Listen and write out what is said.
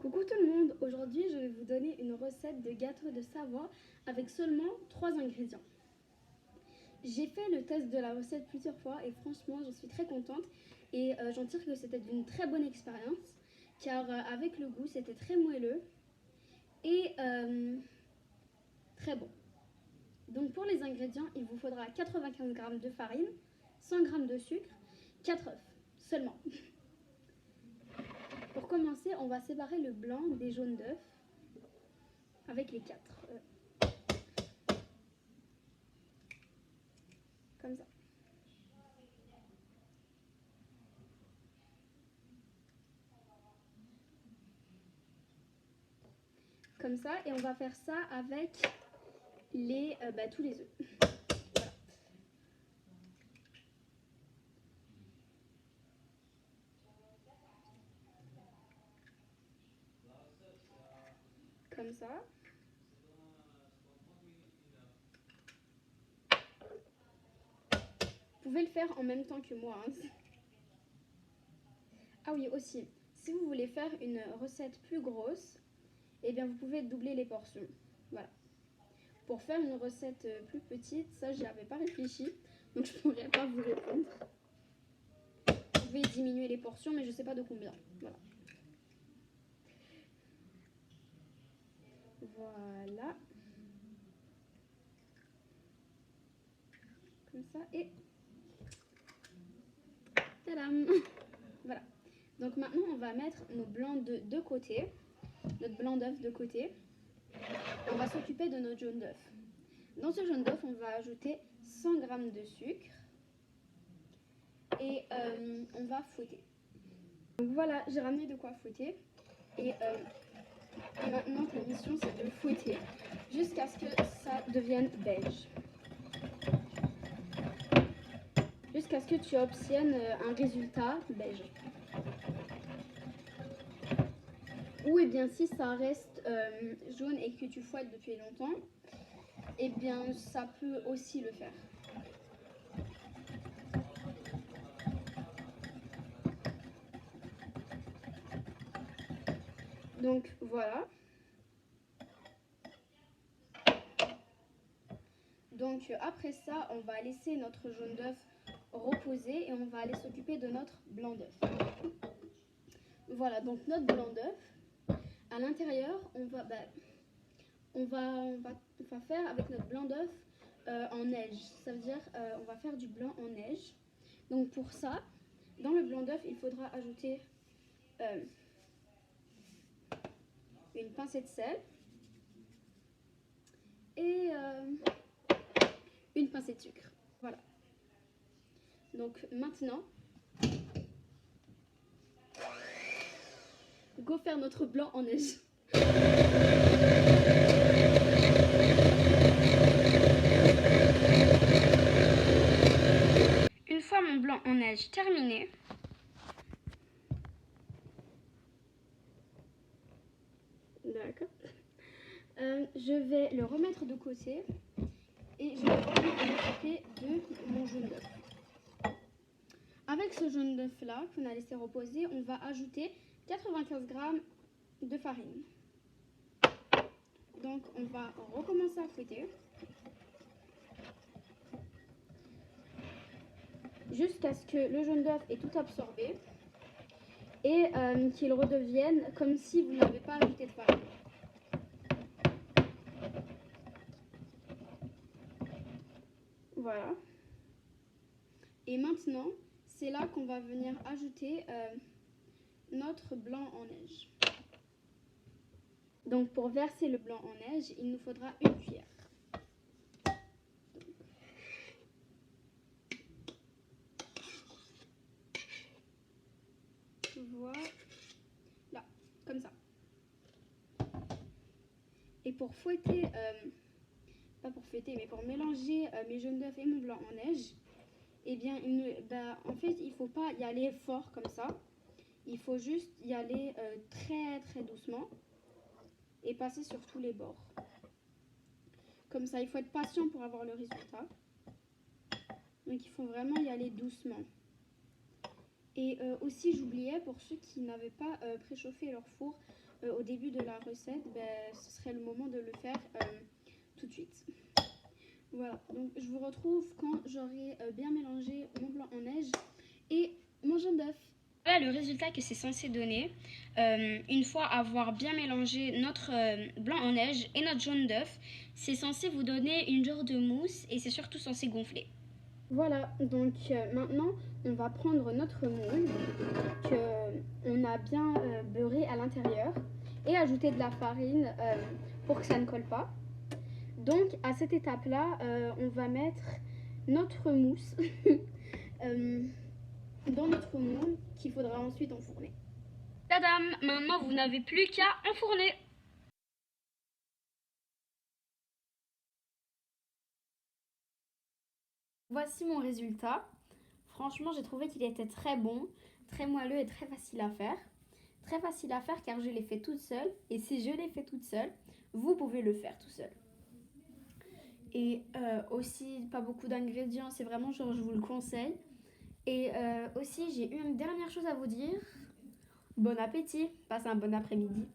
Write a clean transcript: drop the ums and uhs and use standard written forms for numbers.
Coucou tout le monde, aujourd'hui je vais vous donner une recette de gâteau de Savoie avec seulement 3 ingrédients. J'ai fait le test de la recette plusieurs fois et franchement j'en suis très contente et j'en tire que c'était une très bonne expérience car avec le goût c'était très moelleux et très bon. Donc pour les ingrédients il vous faudra 95 g de farine, 100 g de sucre, 4 œufs seulement. Pour commencer, on va séparer le blanc des jaunes d'œufs avec les 4. Comme ça. Comme ça, et on va faire ça avec les, tous les œufs. Voilà. Comme ça. Vous pouvez le faire en même temps que moi. Hein. Ah oui, aussi, si vous voulez faire une recette plus grosse, eh bien vous pouvez doubler les portions. Voilà. Pour faire une recette plus petite, ça je n'avais pas réfléchi, donc je ne pourrais pas vous répondre. Vous pouvez diminuer les portions, mais je ne sais pas de combien. Voilà. Voilà. Comme ça, et tadam. Voilà. Donc maintenant, on va mettre nos blancs d'œufs de côté, notre blanc d'œuf de côté. On va s'occuper de notre jaune d'œuf. Dans ce jaune d'œuf, on va ajouter 100 g de sucre et on va fouetter. Donc voilà, j'ai ramené de quoi fouetter. Et maintenant, ta mission, c'est de fouetter jusqu'à ce que ça devienne beige. Jusqu'à ce que tu obtiennes un résultat beige. Ou eh bien si ça reste jaune et que tu fouettes depuis longtemps, eh bien ça peut aussi le faire. Donc voilà. Donc après ça, on va laisser notre jaune d'œuf reposer et on va aller s'occuper de notre blanc d'œuf. Voilà, donc notre blanc d'œuf, à l'intérieur, on va faire avec notre blanc d'œuf en neige. Ça veut dire on va faire du blanc en neige. Donc pour ça, dans le blanc d'œuf, il faudra ajouter une pincée de sel et une pincée de sucre. Voilà. Donc maintenant, go faire notre blanc en neige. Une fois mon blanc en neige terminé, d'accord, je vais le remettre de côté et je vais m'occuper de mon jaune d'œuf. Avec ce jaune d'œuf là qu'on a laissé reposer, on va ajouter 95 g de farine. Donc on va recommencer à fouetter jusqu'à ce que le jaune d'œuf ait tout absorbé et qu'il redevienne comme si vous n'avez pas ajouté de farine. Voilà. Et maintenant, c'est là qu'on va venir ajouter notre blanc en neige. Donc pour verser le blanc en neige, il nous faudra une cuillère. Voilà, comme ça. Et pour fouetter, pas pour fouetter, mais pour mélanger mes jaunes d'œufs et mon blanc en neige, eh bien, en fait, il ne faut pas y aller fort comme ça. Il faut juste y aller très très doucement et passer sur tous les bords. Comme ça, il faut être patient pour avoir le résultat. Donc, il faut vraiment y aller doucement. Et aussi, j'oubliais, pour ceux qui n'avaient pas préchauffé leur four, au début de la recette, ce serait le moment de le faire tout de suite. Voilà, donc je vous retrouve quand j'aurai bien mélangé mon blanc en neige et mon jaune d'œuf. Voilà le résultat que c'est censé donner. Une fois avoir bien mélangé notre blanc en neige et notre jaune d'œuf, c'est censé vous donner une genre de mousse et c'est surtout censé gonfler. Voilà, donc maintenant on va prendre notre moule qu'on a bien beurré à l'intérieur et ajouter de la farine pour que ça ne colle pas. Donc à cette étape-là, on va mettre notre mousse dans notre moule qu'il faudra ensuite enfourner. Tadam! Maintenant vous n'avez plus qu'à enfourner. Voici mon résultat. Franchement, j'ai trouvé qu'il était très bon, très moelleux et très facile à faire. Très facile à faire car je l'ai fait toute seule. Et si je l'ai fait toute seule, vous pouvez le faire tout seul. Et aussi, pas beaucoup d'ingrédients, c'est vraiment genre, je vous le conseille. Et aussi, j'ai une dernière chose à vous dire. Bon appétit, passez un bon après-midi.